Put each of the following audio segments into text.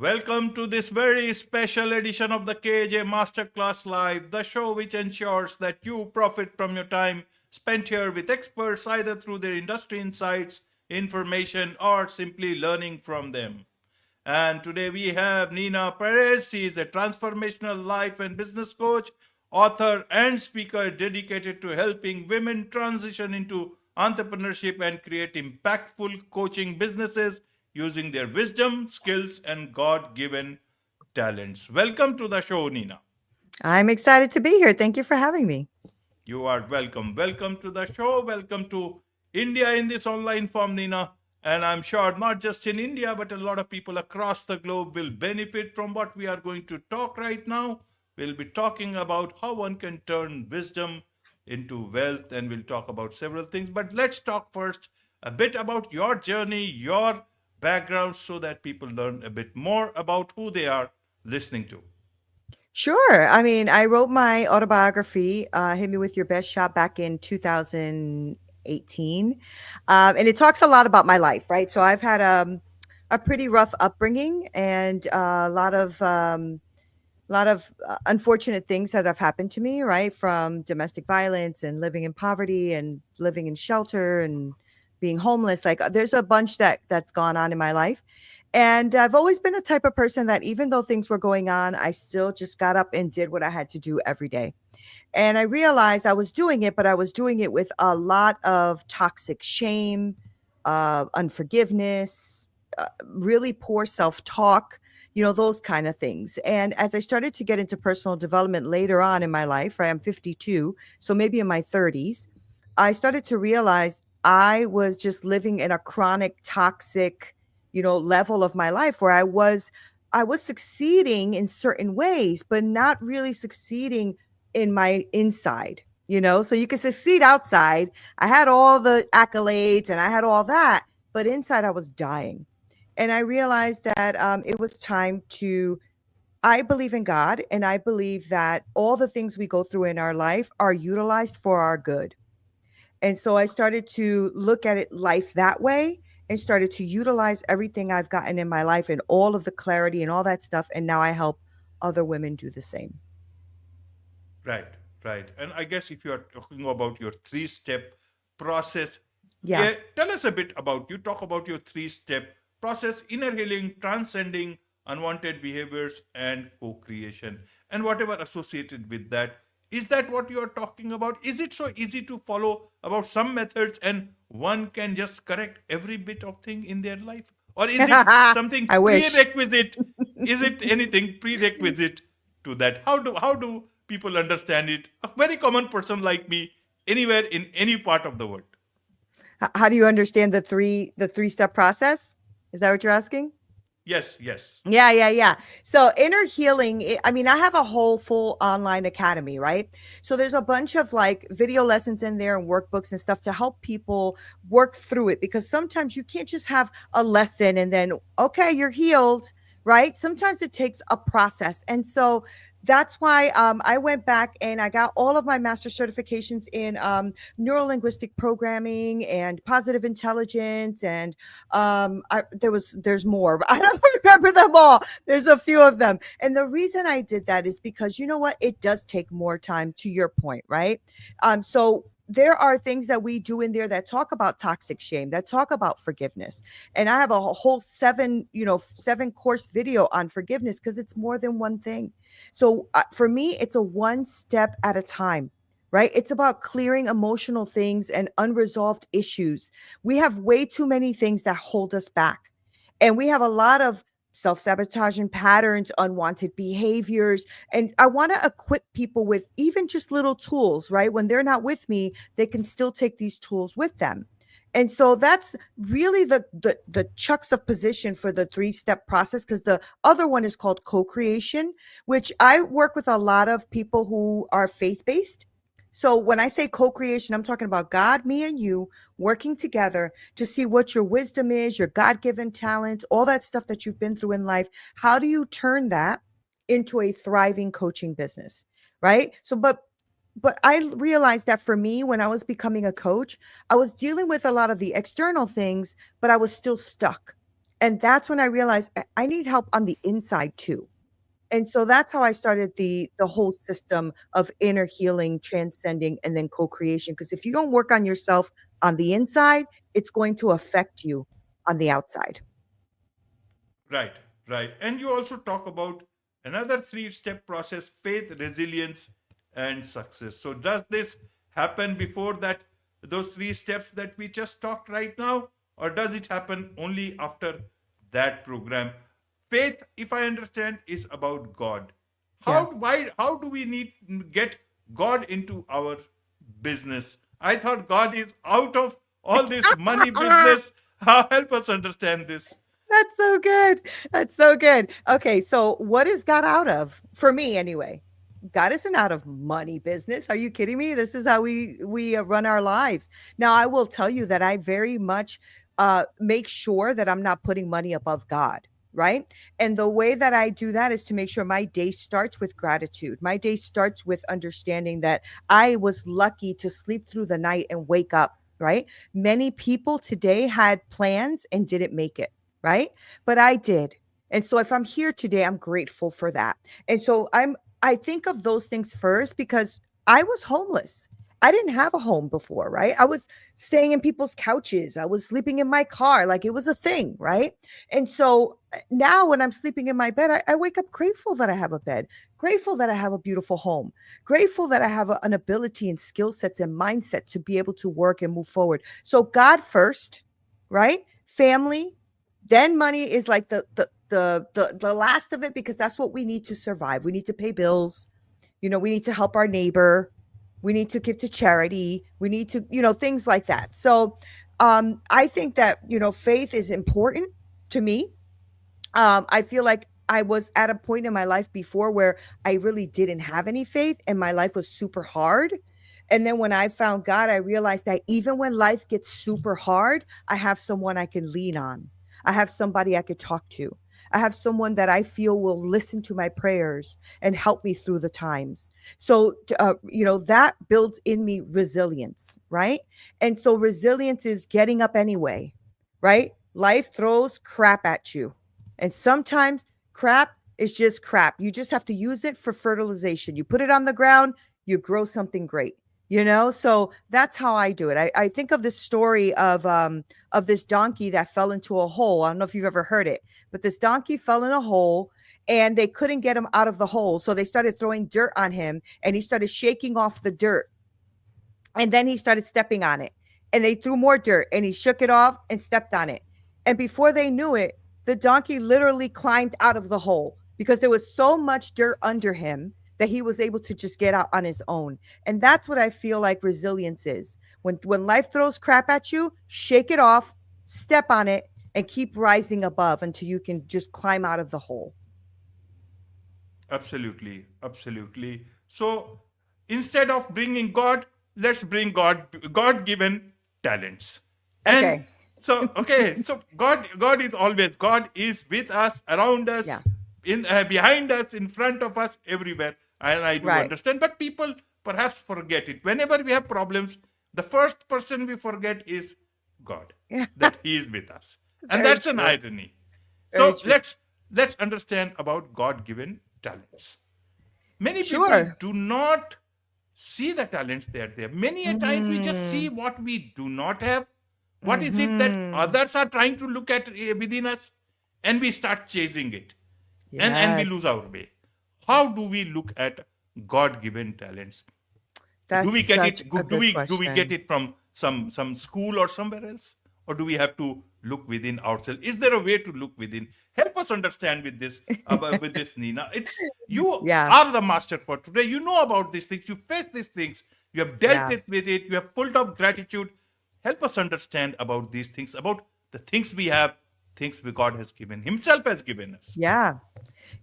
Welcome to this very special edition of the KJ Masterclass Live, the show which ensures that you profit from your time spent here with experts either through their industry insights, information, or simply learning from them. And today we have Neena Perez. She is a transformational life and business coach, author, and speaker dedicated to helping women transition into entrepreneurship and create impactful coaching businesses using their wisdom, skills, and God given talents. Welcome to the show, Neena. I'm excited to be here. Thank you for having me. You are welcome. Welcome to the show. Welcome to India in this online form, Nina. And I'm sure not just in India, but a lot of people across the globe will benefit from what we are going to talk right now. We'll be talking about how one can turn wisdom into wealth, and we'll talk about several things. But let's talk first a bit about your journey, your background, so that people learn a bit more about who they are listening to. Sure. I mean, I wrote my autobiography, Hit Me With Your Best Shot, back in 2018. And it talks a lot about my life, right? So I've had a pretty rough upbringing and a lot of unfortunate things that have happened to me, right? From domestic violence and living in poverty and living in shelter and being homeless. Like there's a bunch that's gone on in my life. And I've always been a type of person that even though things were going on, I still just got up and did what I had to do every day. And I realized I was doing it, but I was doing it with a lot of toxic shame, unforgiveness, really poor self talk, those kind of things. And as I started to get into personal development later on in my life, right, I'm 52, so maybe in my 30s, I started to realize I was just living in a chronic toxic, level of my life where I was succeeding in certain ways, but not really succeeding in my inside. So you can succeed outside. I had all the accolades and I had all that, but inside I was dying. And I realized that it was time to, I believe in God, and I believe that all the things we go through in our life are utilized for our good. And so I started to look at it life that way and started to utilize everything I've gotten in my life and all of the clarity and all that stuff. And now I help other women do the same. Right, right. And I guess if you are talking about your three-step process, Yeah. tell us a bit about you. Talk about your three-step process: inner healing, transcending unwanted behaviors, and co-creation, and whatever associated with that. Is that what you are talking about? Is it so easy to follow about some methods and one can just correct every bit of thing in their life? Or is it something I wish. prerequisite? Is it anything prerequisite to that? How do people understand it? A very common person like me, anywhere in any part of the world. How do you understand the three-step process? Is that what you're asking? Yes, yes. Yeah, yeah, yeah. So inner healing, I mean, I have a whole full online academy, right? So there's a bunch of like video lessons in there and workbooks and stuff to help people work through it because sometimes you can't just have a lesson and then, okay, you're healed, right? Sometimes it takes a process. And so that's why I went back and I got all of my master certifications in neuro linguistic programming and positive intelligence and there's more, but I don't remember them all. There's a few of them. And the reason I did that is because you know what? It does take more time to your point, right? So there are things that we do in there that talk about toxic shame, that talk about forgiveness. And I have a whole seven course video on forgiveness because it's more than one thing. So for me, it's a one step at a time. Right? It's about clearing emotional things and unresolved issues. We have way too many things that hold us back. And we have a lot of self-sabotaging patterns, unwanted behaviors. And I want to equip people with even just little tools, right? When they're not with me, they can still take these tools with them. And so that's really the chucks of position for the three-step process because the other one is called co-creation, which I work with a lot of people who are faith-based. So when I say co-creation, I'm talking about God, me, and you working together to see what your wisdom is, your God-given talent, all that stuff that you've been through in life. How do you turn that into a thriving coaching business? Right. So, but I realized that for me, when I was becoming a coach, I was dealing with a lot of the external things, but I was still stuck. And that's when I realized I need help on the inside too. And so that's how I started the whole system of inner healing, transcending, and then co-creation. Because if you don't work on yourself on the inside, it's going to affect you on the outside. Right, right. And you also talk about another three-step process: faith, resilience, and success. So, does this happen before that, those three steps that we just talked right now, or does it happen only after that program? Faith, if I understand, is about God. Yeah. How do we need get God into our business? I thought God is out of all this money business. How help us understand this? That's so good. That's so good. Okay, so what is God out of? For me anyway. God isn't out of money business. Are you kidding me? This is how we run our lives. Now, I will tell you that I very much make sure that I'm not putting money above God, right? And the way that I do that is to make sure my day starts with gratitude. My day starts with understanding that I was lucky to sleep through the night and wake up, right? Many people today had plans and didn't make it, right? But I did. And so if I'm here today, I'm grateful for that. And so I think of those things first because I was homeless. I didn't have a home before, right? I was staying in people's couches. I was sleeping in my car like it was a thing, right? And so now when I'm sleeping in my bed, I wake up grateful that I have a bed, grateful that I have a beautiful home, grateful that I have an ability and skill sets and mindset to be able to work and move forward. So God first, right? Family, then money is like the last of it because that's what we need to survive. We need to pay bills. We need to help our neighbor. We need to give to charity. We need to, things like that. So I think that, faith is important to me. I feel like I was at a point in my life before where I really didn't have any faith and my life was super hard. And then when I found God, I realized that even when life gets super hard, I have someone I can lean on. I have somebody I could talk to. I have someone that I feel will listen to my prayers and help me through the times. So, that builds in me resilience, right? And so, resilience is getting up anyway, right? Life throws crap at you. And sometimes crap is just crap. You just have to use it for fertilization. You put it on the ground, you grow something great. So that's how I do it. I think of this story of this donkey that fell into a hole. I don't know if you've ever heard it, but this donkey fell in a hole and they couldn't get him out of the hole. So they started throwing dirt on him and he started shaking off the dirt. And then he started stepping on it. And they threw more dirt and he shook it off and stepped on it. And before they knew it, the donkey literally climbed out of the hole because there was so much dirt under him that he was able to just get out on his own. And that's what I feel like resilience is. When life throws crap at you, shake it off, step on it, and keep rising above until you can just climb out of the hole. Absolutely, absolutely. So instead of bringing God, let's bring God-given talents. And Okay. so okay, so God is always, God is with us, around Yeah. us, in behind us, in front of us, everywhere. And I do Right. understand, but people perhaps forget it. Whenever we have problems, the first person we forget is God, Yeah. that He is with us, and Very that's an true. irony. Very So true. let's understand about God-given talents. Many people Sure. do not see the talents that are there. Many a times we just see Mhm. what we do not have. What is it that Mhm. others are trying to look at within us, and we start chasing it, and we lose Yes. our way. How do we look at God-given talents? Do That's we get such it? a good Do we get question. it from some school or somewhere else, or do we have to look within ourselves? Is there a way to look within? Help us understand with this, with this, Nina. It's you Yeah. are the master for today. You know about these things. You face these things. You have dealt Yeah. it with it. You have pulled of gratitude. Help us understand about these things, about the things we have, things we God has given, Himself has given us. Yeah.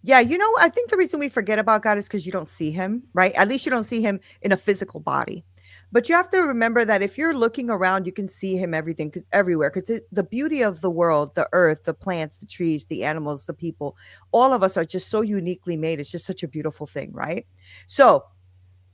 Yeah, I think the reason we forget about God is because you don't see him, right? At least you don't see him in a physical body. But you have to remember that if you're looking around, you can see him everything, cause everywhere. Because the beauty of the world, the earth, the plants, the trees, the animals, the people, all of us are just so uniquely made. It's just such a beautiful thing, right? So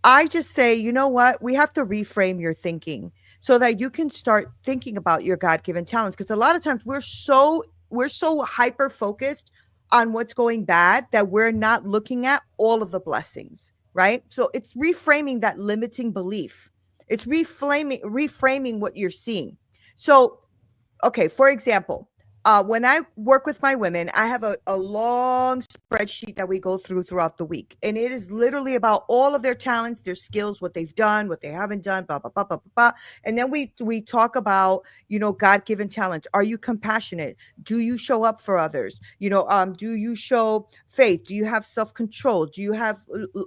I just say, you know what? We have to reframe your thinking so that you can start thinking about your God given talents. Because a lot of times we're so we're so hyper focused on what's going bad that we're not looking at all of the blessings, right? So it's reframing that limiting belief. It's reframing what you're seeing. So okay, for example, when I work with my women, I have a long spreadsheet that we go through throughout the week. And it is literally about all of their talents, their skills, what they've done, what they haven't done, blah, blah, blah, blah, blah, blah. And then we talk about, God-given talents. Are you compassionate? Do you show up for others? Do you show faith? Do you have self-control? Do you have,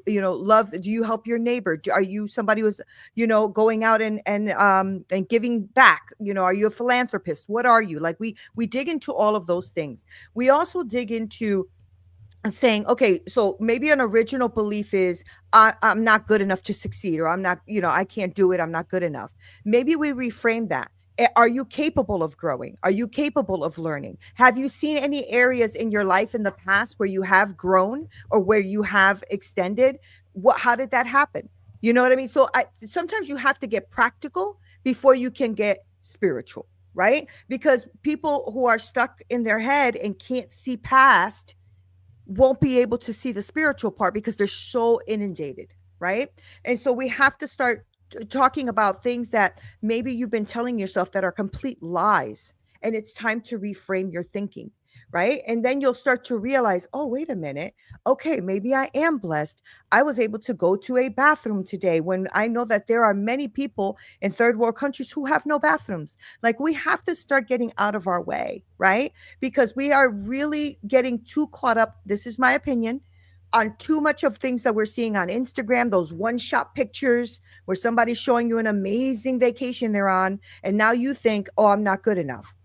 love? Do you help your neighbor? Are you somebody who's going out and giving back? Are you a philanthropist? What are you? Like we dig into all of those things. We also dig into saying, okay, so maybe an original belief is I'm not good enough to succeed, or I'm not, I can't do it, I'm not good enough. Maybe we reframe that. Are you capable of growing? Are you capable of learning? Have you seen any areas in your life in the past where you have grown or where you have extended? How did that happen? You know what I mean? So sometimes you have to get practical before you can get spiritual, right? Because people who are stuck in their head and can't see past won't be able to see the spiritual part because they're so inundated, right? And so we have to start talking about things that maybe you've been telling yourself that are complete lies, and it's time to reframe your thinking, right? And then you'll start to realize, oh, wait a minute, okay, maybe I am blessed. I was able to go to a bathroom today when I know that there are many people in third world countries who have no bathrooms. Like, we have to start getting out of our way, right? Because we are really getting too caught up, this is my opinion, on too much of things that we're seeing on Instagram, those one shot pictures where somebody's showing you an amazing vacation they're on. And now you think, oh, I'm not good enough,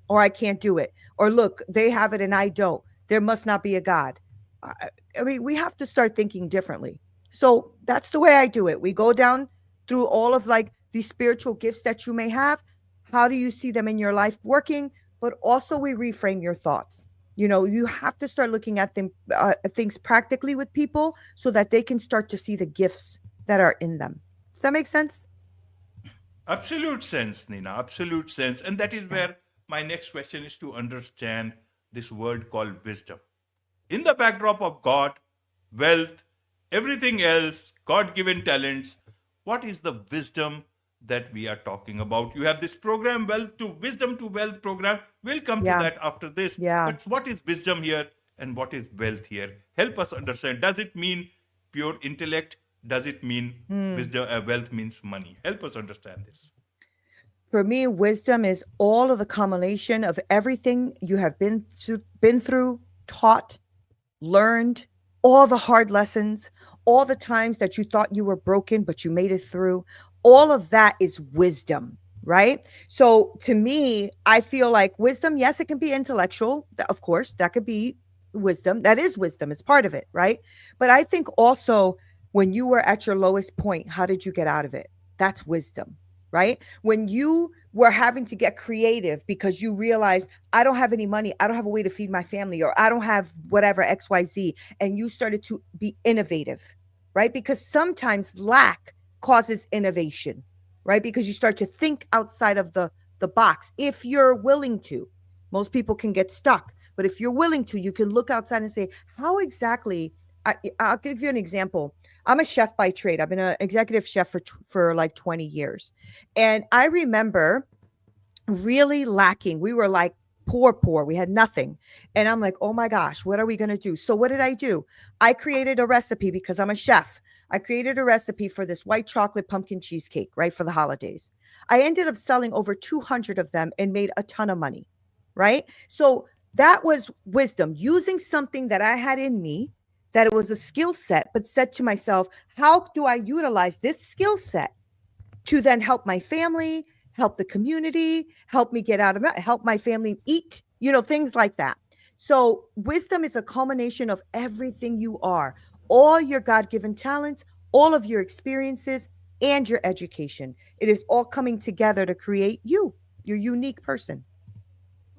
or I can't do it. Or look, they have it and I don't. There must not be a God. I mean, we have to start thinking differently. So that's the way I do it. We go down through all of like these spiritual gifts that you may have. How do you see them in your life working? But also we reframe your thoughts. You have to start looking at them things practically with people so that they can start to see the gifts that are in them. Does that make sense? Absolute sense, Nina. Absolute sense. And that is Yeah. where my next question is to understand this word called wisdom. In the backdrop of God, wealth, everything else, God given talents, what is the wisdom that we are talking about? You have this program, Wealth to Wisdom to Wealth program. We'll come to Yeah. that after this. Yeah. But what is wisdom here and what is wealth here? Help us understand. Does it mean pure intellect? Does it mean Hmm. wisdom? Wealth means money. Help us understand this. For me, wisdom is all of the combination of everything you have been through, taught, learned, all the hard lessons, all the times that you thought you were broken, but you made it through. All of that is wisdom, right? So to me, I feel like wisdom, yes, it can be intellectual. Of course, that could be wisdom. That is wisdom. It's part of it, right? But I think also when you were at your lowest point, how did you get out of it? That's wisdom, right? When you were having to get creative because you realized I don't have any money, I don't have a way to feed my family, or I don't have whatever XYZ, and you started to be innovative, right? Because sometimes lack causes innovation, right? Because you start to think outside of the box if you're willing to. Most people can get stuck, but if you're willing to, you can look outside and say, how exactly I'll give you an example. I'm a chef by trade. I've been an executive chef for like 20 years. And I remember really lacking. We were like poor. We had nothing. And I'm like, oh my gosh, what are we going to do? So what did I do? I created a recipe because I'm a chef. I created a recipe for this white chocolate pumpkin cheesecake, right, for the holidays. I ended up selling over 200 of them and made a ton of money, right? So that was wisdom, using something that I had in me, that it was a skill set, but said to myself, how do I utilize this skill set to then help my family, help the community, help me get out of it, help my family eat, things like that. So wisdom is a culmination of everything you are, all your God-given talents, all of your experiences, and your education. It is all coming together to create you, your unique person.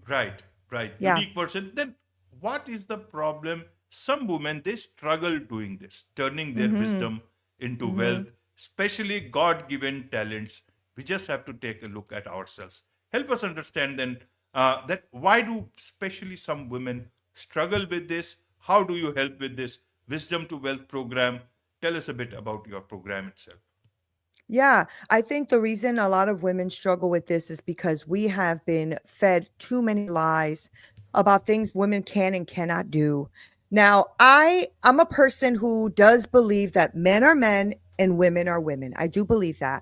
Right, right. Yeah. Unique person. Then what is the problem? Some women, they struggle doing this, turning their Mm-hmm. wisdom into Mm-hmm. wealth, especially God given talents. We just have to take a look at ourselves. Help us understand then that why do especially some women struggle with this? How do you help with this Wisdom to Wealth program? Tell us a bit about your program itself. Yeah, I think the reason a lot of women struggle with this is because we have been fed too many lies about things women can and cannot do. Now, I'm a person who does believe that men are men and women are women. I do believe that.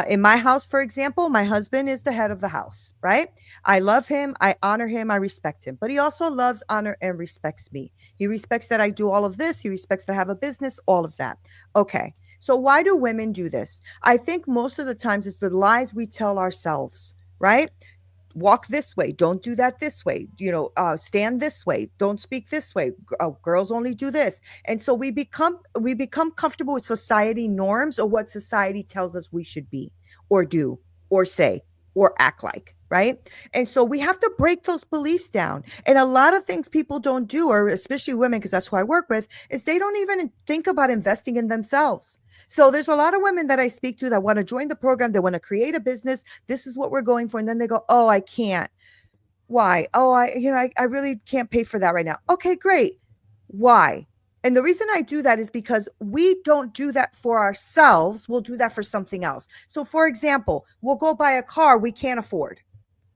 In my house, for example, my husband is the head of the house, right? I love him, I honor him, I respect him, but he also loves, honor, and respects me. He respects that I do all of this. He respects that I have a business, all of that. Okay. So why do women do this? I think most of the times it's the lies we tell ourselves, right? Walk this way, don't do that this way, stand this way, don't speak this way, girls only do this. And so we become comfortable with society norms or what society tells us we should be or do or say or act like, right? And so we have to break those beliefs down. And a lot of things people don't do, or especially women, because that's who I work with, is they don't even think about investing in themselves. So there's a lot of women that I speak to that want to join the program, they want to create a business, this is what we're going for, and then they go, oh, I can't. Why? Oh, I really can't pay for that right now. Okay, great. Why? And the reason I do that is because we don't do that for ourselves, we'll do that for something else. So for example, we'll go buy a car we can't afford,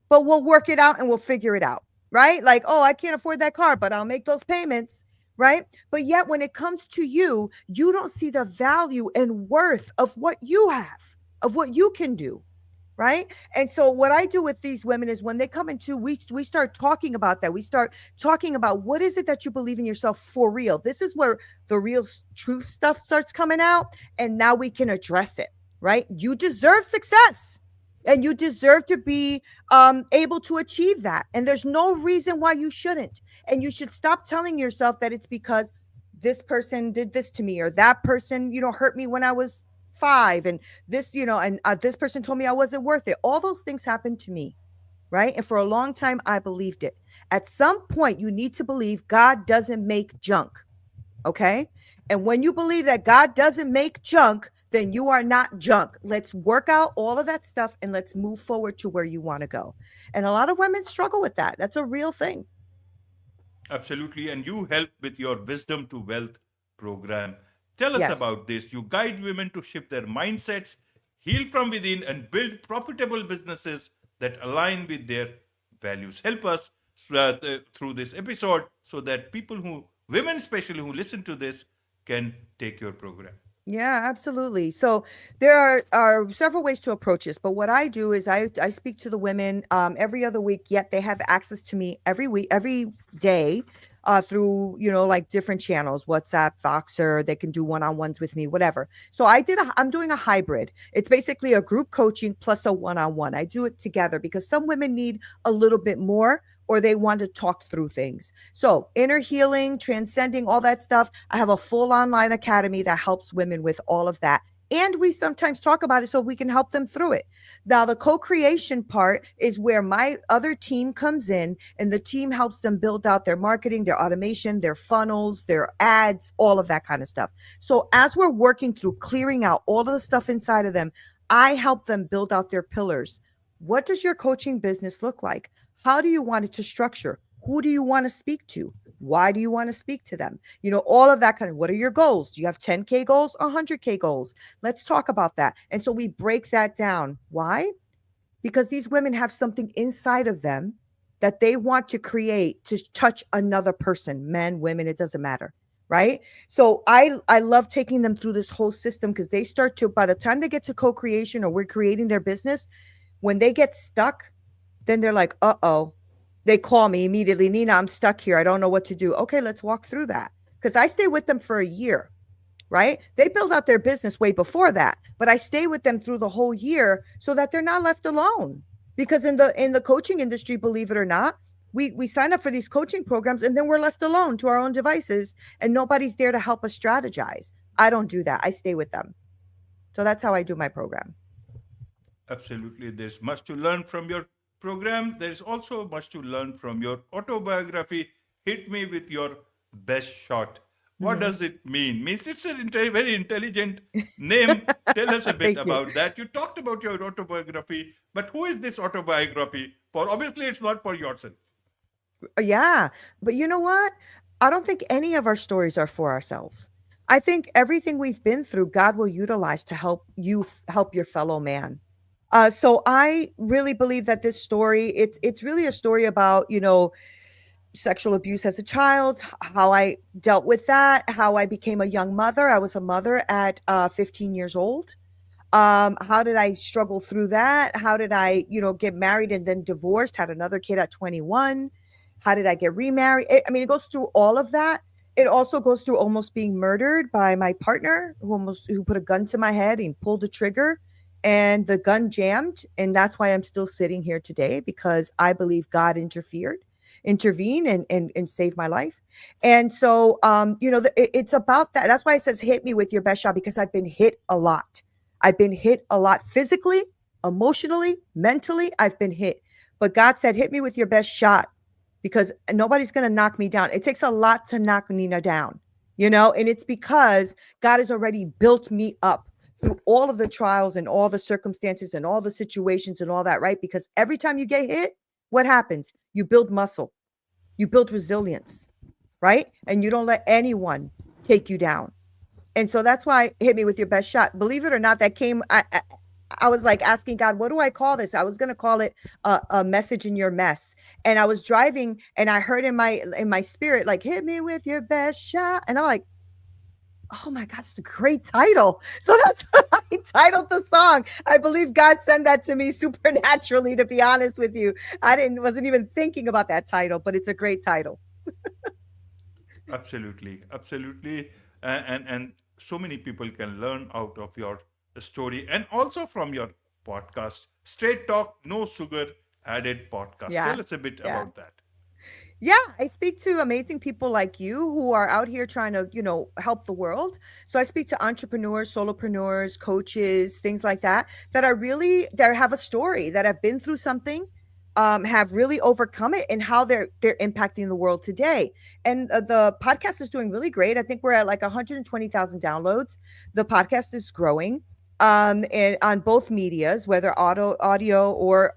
but we'll work it out and we'll figure it out, right? Like, oh, I can't afford that car, but I'll make those payments, right? But yet when it comes to you, you don't see the value and worth of what you have, of what you can do, right? And so what I do with these women is when they come into, we start talking about that. We start talking about what is it that you believe in yourself for real. This is where the real truth stuff starts coming out, and now we can address it, right? You deserve success and you deserve to be able to achieve that. And there's no reason why you shouldn't. And you should stop telling yourself that it's because this person did this to me or that person, hurt me when I was five, and this, and this person told me I wasn't worth it. All those things happened to me, right? And for a long time, I believed it. At some point, you need to believe God doesn't make junk. Okay. And when you believe that God doesn't make junk, then you are not junk. Let's work out all of that stuff and let's move forward to where you want to go. And a lot of women struggle with that. That's a real thing. Absolutely. And you help with your Wisdom to Wealth program. Tell us Yes. about this. You guide women to shift their mindsets, heal from within, and build profitable businesses that align with their values. Help us through this episode so that women especially who listen to this, can take your program. Yeah, absolutely. So there are several ways to approach this, but what I do is I speak to the women every other week. Yet they have access to me every week, every day, through like different channels, WhatsApp, Voxer. They can do one-on-ones with me, whatever. So I'm doing a hybrid. It's basically a group coaching plus a one-on-one. I do it together because some women need a little bit more, or they want to talk through things. So, inner healing, transcending, all that stuff. I have a full online academy that helps women with all of that. And we sometimes talk about it so we can help them through it. Now, the co creation part is where my other team comes in, and the team helps them build out their marketing, their automation, their funnels, their ads, all of that kind of stuff. So, as we're working through clearing out all of the stuff inside of them, I help them build out their pillars. What does your coaching business look like? How do you want it to structure? Who do you want to speak to? Why do you want to speak to them? All of that kind of, what are your goals? Do you have 10K goals, 100K goals? Let's talk about that. And so we break that down. Why? Because these women have something inside of them that they want to create to touch another person, men, women, it doesn't matter. Right. So I love taking them through this whole system because they start to, by the time they get to co-creation or we're creating their business, when they get stuck, then they're like, uh-oh. They call me immediately, Neena, I'm stuck here. I don't know what to do. Okay, let's walk through that. Because I stay with them for a year, right? They build out their business way before that, but I stay with them through the whole year so that they're not left alone. Because in the coaching industry, believe it or not, we sign up for these coaching programs and then we're left alone to our own devices and nobody's there to help us strategize. I don't do that. I stay with them. So that's how I do my program. Absolutely. There's much to learn from your program. There's also much to learn from your autobiography. Hit me with your best shot. What Mhm. does it mean? Means it's a very intelligent name. Tell us a bit Thank you. about that. You talked about your autobiography, but who is this autobiography for? Obviously, it's not for yourself. Yeah. But you know what? I don't think any of our stories are for ourselves. I think everything we've been through, God will utilize to help you help your fellow man. So I really believe that this story, it's really a story about, sexual abuse as a child, how I dealt with that, how I became a young mother. I was a mother at 15 years old. How did I struggle through that? How did I, get married and then divorced, had another kid at 21? How did I get remarried? I mean, it goes through all of that. It also goes through almost being murdered by my partner who put a gun to my head and pulled the trigger, and the gun jammed, and that's why I'm still sitting here today, because I believe God intervened and saved my life. And so it's about that. That's why it says hit me with your best shot, because I've been hit a lot. I've been hit a lot physically, emotionally, mentally. I've been hit. But God said, hit me with your best shot, because nobody's going to knock me down. It takes a lot to knock Neena down, and it's because God has already built me up through all of the trials and all the circumstances and all the situations and all that, right? Because every time you get hit, what happens? You build muscle, you build resilience, right? And you don't let anyone take you down. And so that's why hit me with your best shot. Believe it or not, that came. I was like asking God, what do I call this? I was going to call it a message in your mess. And I was driving, and I heard in my spirit, like, hit me with your best shot. And I'm like, oh my God, it's a great title. So that's what I titled the song. I believe God sent that to me supernaturally, to be honest with you. Wasn't even thinking about that title, but it's a great title. Absolutely, absolutely, and so many people can learn out of your story and also from your podcast, Straight Talk, No Sugar Added podcast. Yeah. Tell us a bit Yeah. about that. Yeah, I speak to amazing people like you who are out here trying to, help the world. So I speak to entrepreneurs, solopreneurs, coaches, things like that, that have a story, that have been through something, have really overcome it, and how they're impacting the world today. And the podcast is doing really great. I think we're at like 120,000 downloads. The podcast is growing, and on both medias, whether audio or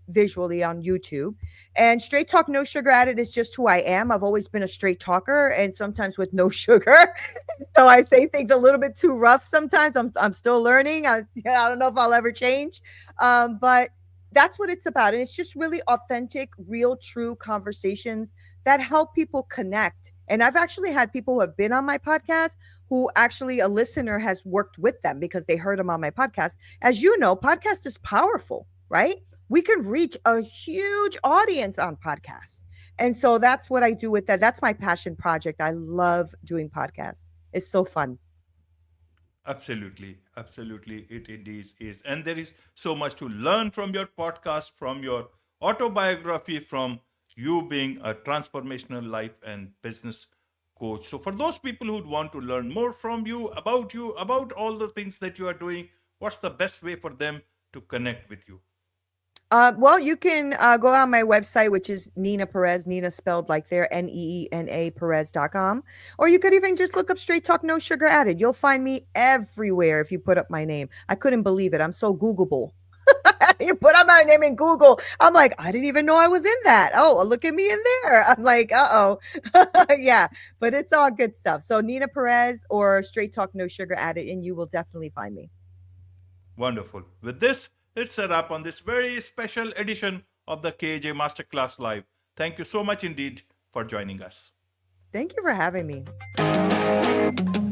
visually on YouTube. And straight talk, no sugar added is just who I am. I've always been a straight talker, and sometimes with no sugar. So I say things a little bit too rough sometimes. I'm still learning. I don't know if I'll ever change. But that's what it's about. And it's just really authentic, real, true conversations that help people connect. And I've actually had people who have been on my podcast who actually a listener has worked with them because they heard them on my podcast. As you know, podcast is powerful, right? We can reach a huge audience on podcasts. And so that's what I do with that. That's my passion project. I love doing podcasts. It's so fun. Absolutely, absolutely, it indeed is. And there is so much to learn from your podcast, from your autobiography, from you being a transformational life and business coach. So, for those people who would want to learn more from you, about all the things that you are doing, what's the best way for them to connect with you? Well, you can go on my website, which is Neena Perez, Neena spelled like there, Neena Perez.com. Or you could even just look up Straight Talk, No Sugar Added. You'll find me everywhere if you put up my name. I couldn't believe it. I'm so Googleable. You put up my name in Google. I'm like, I didn't even know I was in that. Oh, look at me in there. I'm like, uh-oh. Yeah, but it's all good stuff. So Neena Perez or Straight Talk, No Sugar Added, and you will definitely find me. Wonderful. With this, it's a wrap on this very special edition of the KJ Masterclass Live. Thank you so much indeed for joining us. Thank you for having me.